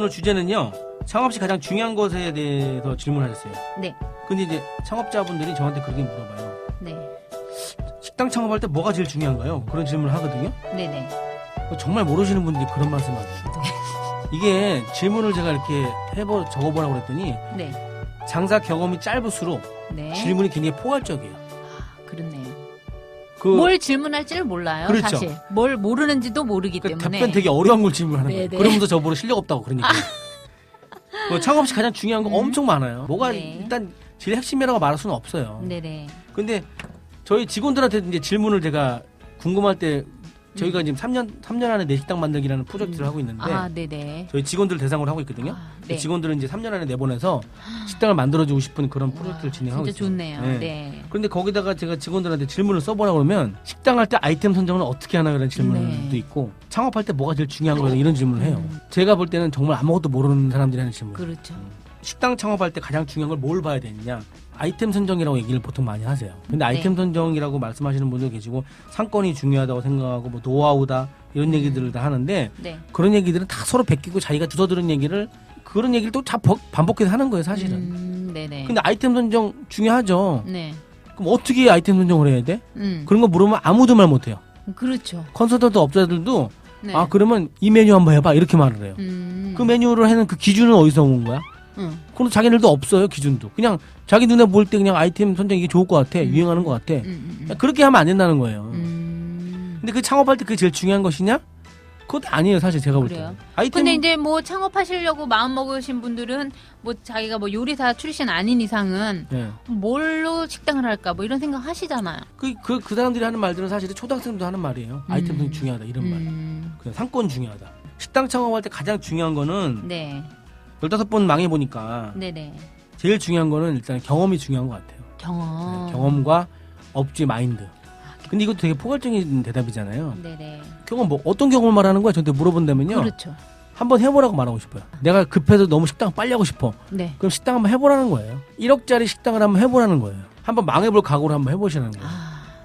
오늘 주제는요. 창업 시 가장 중요한 것에 대해서 질문하셨어요. 네. 근데 이제 창업자분들이 저한테 그렇게 물어봐요. 네. 식당 창업할 때 뭐가 제일 중요한가요? 그런 질문을 하거든요. 네네. 정말 모르시는 분들이 그런 말씀을 하세요. 이게 질문을 제가 이렇게 적어보라고 그랬더니 네. 장사 경험이 짧을수록 네. 질문이 굉장히 포괄적이에요. 그렇네요. 뭘 질문할지를 몰라요. 그렇죠. 사실. 뭘 모르는지도 모르기 그러니까 때문에. 답변 되게 어려운 걸 질문하는 네네. 거예요. 그러면서 저보고 실력 없다고 그러니까. 창업 시 가장 중요한 거 엄청 많아요. 뭐가 네. 일단 제일 핵심이라고 말할 수는 없어요. 네네. 근데 저희 직원들한테 이제 질문을 제가 궁금할 때 저희가 지금 3년 안에 내 식당 만들기라는 프로젝트를 하고 있는데 아, 네네. 저희 직원들 대상으로 하고 있거든요. 아, 네. 직원들은 이제 3년 안에 내보내서 식당을 만들어주고 싶은 그런 프로젝트를 와, 진행하고 진짜 있어요. 좋네요. 네. 네. 그런데 거기다가 제가 직원들한테 질문을 써보라 그러면 식당 할 때 아이템 선정은 어떻게 하나 이런 질문도 네. 있고 창업할 때 뭐가 제일 중요한 거냐 이런 질문을 해요. 제가 볼 때는 정말 아무것도 모르는 사람들이 하는 질문. 그렇죠. 식당 창업할 때 가장 중요한 걸 뭘 봐야 되느냐. 아이템 선정이라고 얘기를 보통 많이 하세요. 근데 아이템 선정이라고 말씀하시는 분도 계시고 상권이 중요하다고 생각하고 뭐 노하우다 이런 얘기들을 다 하는데 네. 그런 얘기들은 다 서로 베끼고 자기가 주워 들은 얘기를 그런 얘기를 또 다 반복해서 하는 거예요 사실은. 네네. 근데 아이템 선정 중요하죠. 네. 그럼 어떻게 아이템 선정을 해야 돼? 그런 거 물으면 아무도 말 못해요. 그렇죠. 컨설턴트 업자들도 네. 아 그러면 이 메뉴 한번 해봐 이렇게 말을 해요. 그 메뉴를 하는 그 기준은 어디서 온 거야? 그럼 자기들도 없어요 기준도. 그냥 자기 눈에 볼 때 그냥 아이템 선정 이게 좋을 것 같아 유행하는 것 같아. 그렇게 하면 안 된다는 거예요. 근데 그 창업할 때 그게 제일 중요한 것이냐? 그것도 아니에요 사실 제가 볼 때. 그래요? 아이템 근데 이제 뭐 창업하시려고 마음 먹으신 분들은 뭐 자기가 뭐 요리사 출신 아닌 이상은 네. 뭘로 식당을 할까 뭐 이런 생각 하시잖아요. 그 사람들이 하는 말들은 사실은 초등학생도 하는 말이에요. 아이템 선정 중요하다 이런 말. 그냥 상권 중요하다. 식당 창업할 때 가장 중요한 거는 네. 15번 망해보니까 네네. 제일 중요한 거는 일단 경험이 중요한 것 같아요. 경험. 네, 경험과 업주의 마인드. 근데 이것도 되게 포괄적인 대답이잖아요. 네네. 경험 뭐 어떤 경험을 말하는 거야? 저한테 물어본다면요. 그렇죠. 한번 해보라고 말하고 싶어요. 내가 급해서 너무 식당 빨리 하고 싶어. 네. 그럼 식당 한번 해보라는 거예요. 1억짜리 식당을 한번 해보라는 거예요. 한번 망해볼 각오를 한번 해보시라는 거예요.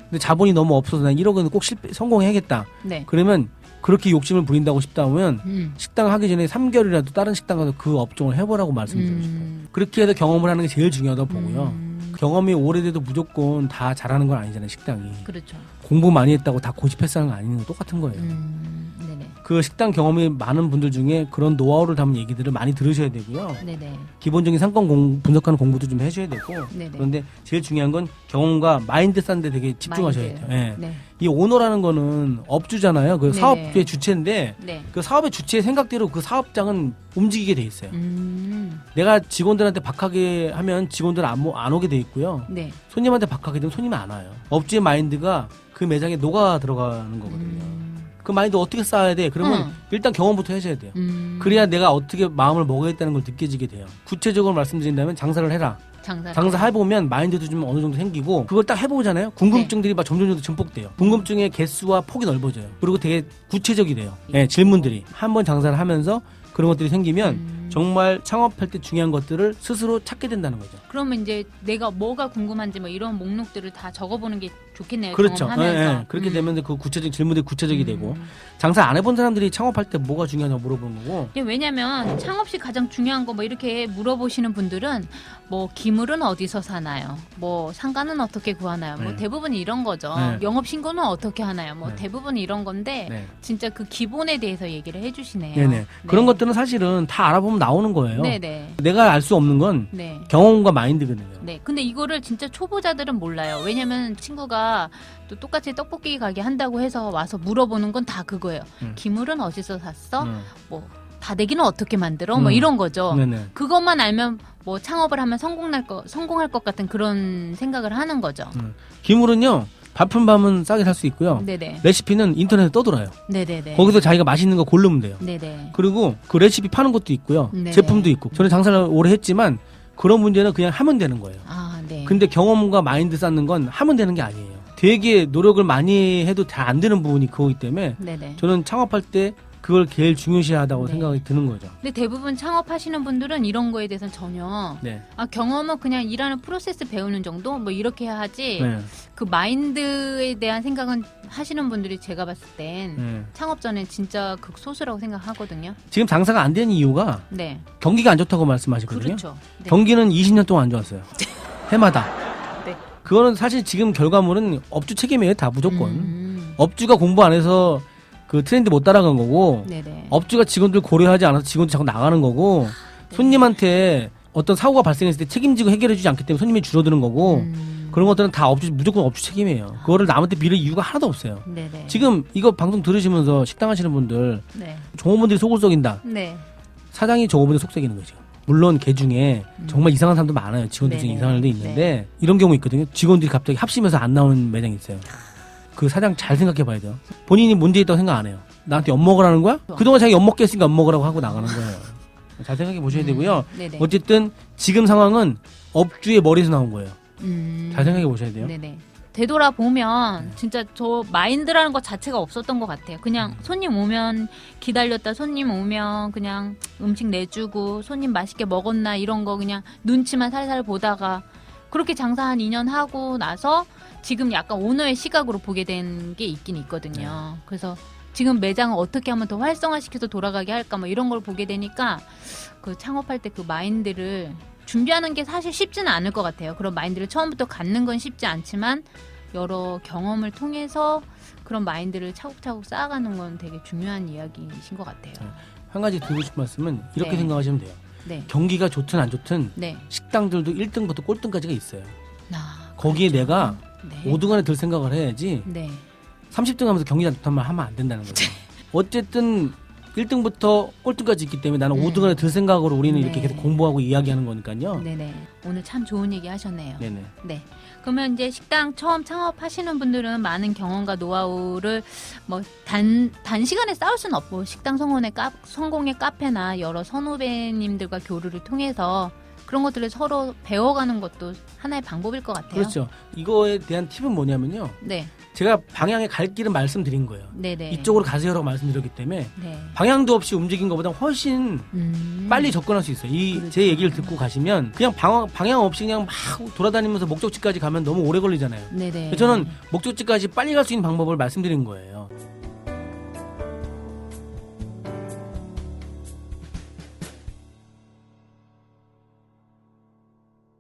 근데 자본이 너무 없어서 난 1억은 꼭 성공해야겠다. 네. 그러면 그렇게 욕심을 부린다고 싶다면 식당 하기 전에 3개월이라도 다른 식당 가서 그 업종을 해보라고 말씀드리고 싶어요. 그렇게 해서 경험을 하는 게 제일 중요하다고 보고요. 경험이 오래돼도 무조건 다 잘하는 건 아니잖아요, 식당이. 그렇죠. 공부 많이 했다고 다 고집했다는 거 아닌 거 똑같은 거예요. 네네. 그 식당 경험이 많은 분들 중에 그런 노하우를 담은 얘기들을 많이 들으셔야 되고요. 네네. 기본적인 상권 분석하는 공부도 좀 해줘야 되고. 네네. 그런데 제일 중요한 건 경험과 마인드 쌓는데 되게 집중하셔야 마인드. 돼요. 네. 네. 이 오너라는 거는 업주잖아요. 그 네네. 사업의 주체인데 네. 그 사업의 주체의 생각대로 그 사업장은 움직이게 돼 있어요. 내가 직원들한테 박하게 하면 직원들은 안 오게 돼 있고요. 네. 손님한테 박하게 되면 손님이 안 와요. 업주의 마인드가 그 매장에 녹아 들어가는 거거든요. 그 마인드 어떻게 쌓아야 돼? 그러면 일단 경험부터 하셔야 돼요. 그래야 내가 어떻게 마음을 먹어야겠다는 걸 느껴지게 돼요. 구체적으로 말씀드린다면 장사를 해라. 장사 해보면 마인드도 좀 어느 정도 생기고 그걸 딱 해보잖아요. 궁금증들이 막 점점 증폭돼요. 궁금증의 개수와 폭이 넓어져요. 그리고 되게 구체적이 돼요. 네, 질문들이. 한번 장사를 하면서 그런 것들이 생기면 정말 창업할 때 중요한 것들을 스스로 찾게 된다는 거죠. 그러면 이제 내가 뭐가 궁금한지 뭐 이런 목록들을 다 적어보는 게 좋겠네요. 그렇죠. 경험하면서. 그렇게 되면 그 구체적인 질문들이 구체적이 되고 장사 안 해본 사람들이 창업할 때 뭐가 중요하냐고 물어보는 거고. 왜냐면 창업 시 가장 중요한 거 뭐 이렇게 물어보시는 분들은 뭐 기물은 어디서 사나요? 뭐 상가는 어떻게 구하나요? 뭐 네. 대부분 이런 거죠. 네. 영업 신고는 어떻게 하나요? 뭐 네. 대부분 이런 건데 네. 진짜 그 기본에 대해서 얘기를 해주시네요. 네네. 네. 그런 것들은 사실은 다 알아보면 나오는 거예요. 네네. 내가 알 수 없는 건 네. 경험과 마인드거든요. 네. 근데 이거를 진짜 초보자들은 몰라요. 왜냐면 친구가 또 똑같이 떡볶이 가게 한다고 해서 와서 물어보는 건 다 그거예요. 기물은 어디서 샀어? 뭐 다대기는 어떻게 만들어? 뭐 이런 거죠. 네네. 그것만 알면 뭐 창업을 하면 성공할 것 같은 그런 생각을 하는 거죠. 기물은요. 밥은 밤은 싸게 살 수 있고요. 네네. 레시피는 인터넷에 떠돌아요. 네네네. 거기서 자기가 맛있는 거 고르면 돼요. 네네. 그리고 그 레시피 파는 것도 있고요. 네네. 제품도 있고. 저는 장사를 오래 했지만 그런 문제는 그냥 하면 되는 거예요. 아, 네. 근데 경험과 마인드 쌓는 건 하면 되는 게 아니에요. 되게 노력을 많이 해도 잘 안 되는 부분이 그거기 때문에 네네. 저는 창업할 때 그걸 제일 중요시하다고 네. 생각이 드는 거죠. 근데 대부분 창업하시는 분들은 이런 거에 대해서는 전혀 네. 경험은 그냥 일하는 프로세스 배우는 정도 뭐 이렇게 해야 하지 네. 그 마인드에 대한 생각은 하시는 분들이 제가 봤을 땐 네. 창업 전엔 진짜 극소수라고 생각하거든요. 지금 장사가 안 되는 이유가 네. 경기가 안 좋다고 말씀하시거든요. 그렇죠. 네. 경기는 20년 동안 안 좋았어요. 해마다. 네. 그거는 사실 지금 결과물은 업주 책임이에요. 다 무조건. 어. 업주가 공부 안 해서 그 트렌드 못 따라간 거고 네네. 업주가 직원들 고려하지 않아서 직원들 자꾸 나가는 거고 네. 손님한테 어떤 사고가 발생했을 때 책임지고 해결해주지 않기 때문에 손님이 줄어드는 거고 그런 것들은 다 무조건 업주 책임이에요. 그거를 남한테 빌릴 이유가 하나도 없어요. 네네. 지금 이거 방송 들으시면서 식당 하시는 분들 네. 종업원들이 속을 썩인다. 네. 사장이 종업원들 속 썩이는 거죠. 물론 개 중에 정말 이상한 사람도 많아요. 직원들 중에 네네. 이상한 애도 있는데 이런 경우 있거든요. 직원들이 갑자기 합심해서 안 나오는 매장이 있어요. 그 사장 잘 생각해 봐야 돼요. 본인이 문제 있다고 생각 안 해요. 나한테 엿먹으라는 거야? 그동안 자기 엿먹게 했으니까 엿먹으라고 하고 나가는 거예요. 잘 생각해 보셔야 되고요. 네네. 어쨌든 지금 상황은 업주의 머리에서 나온 거예요. 잘 생각해 보셔야 돼요. 네네. 되돌아보면 진짜 저 마인드라는 것 자체가 없었던 것 같아요. 그냥 손님 오면 기다렸다, 손님 오면 그냥 음식 내주고 손님 맛있게 먹었나 이런 거 그냥 눈치만 살살 보다가 그렇게 장사 한 2년 하고 나서 지금 약간 오너의 시각으로 보게 된 게 있긴 있거든요. 그래서 지금 매장을 어떻게 하면 더 활성화시켜서 돌아가게 할까 뭐 이런 걸 보게 되니까 그 창업할 때 그 마인드를 준비하는 게 사실 쉽지는 않을 것 같아요. 그런 마인드를 처음부터 갖는 건 쉽지 않지만 여러 경험을 통해서 그런 마인드를 차곡차곡 쌓아가는 건 되게 중요한 이야기이신 것 같아요. 한 가지 드리고 싶은 말씀은 이렇게 네. 생각하시면 돼요. 네. 경기가 좋든 안 좋든 네. 식당들도 1등부터 꼴등까지가 있어요. 아, 거기에 그렇죠. 내가 네. 5등 안에 들 생각을 해야지 네. 30등 하면서 경기가 안 좋다는 말 하면 안 된다는 거죠. 어쨌든 1등부터 꼴등까지 있기 때문에 나는 5등 안에 들 생각으로 우리는 이렇게 네. 계속 공부하고 이야기하는 거니까요. 네네. 오늘 참 좋은 얘기 하셨네요. 네네. 네. 그러면 이제 식당 처음 창업하시는 분들은 많은 경험과 노하우를 뭐 단시간에 쌓을 수는 없고 식당 성공의 카페나 여러 선후배님들과 교류를 통해서 그런 것들을 서로 배워가는 것도 하나의 방법일 것 같아요. 그렇죠. 이거에 대한 팁은 뭐냐면요. 네. 제가 방향에 갈 길은 말씀드린 거예요. 네네. 이쪽으로 가세요라고 말씀드렸기 때문에 네. 방향도 없이 움직인 것보다 훨씬 빨리 접근할 수 있어요. 그렇죠. 제 얘기를 듣고 가시면 그냥 방향 없이 그냥 막 돌아다니면서 목적지까지 가면 너무 오래 걸리잖아요. 네네. 그래서 저는 목적지까지 빨리 갈 수 있는 방법을 말씀드린 거예요.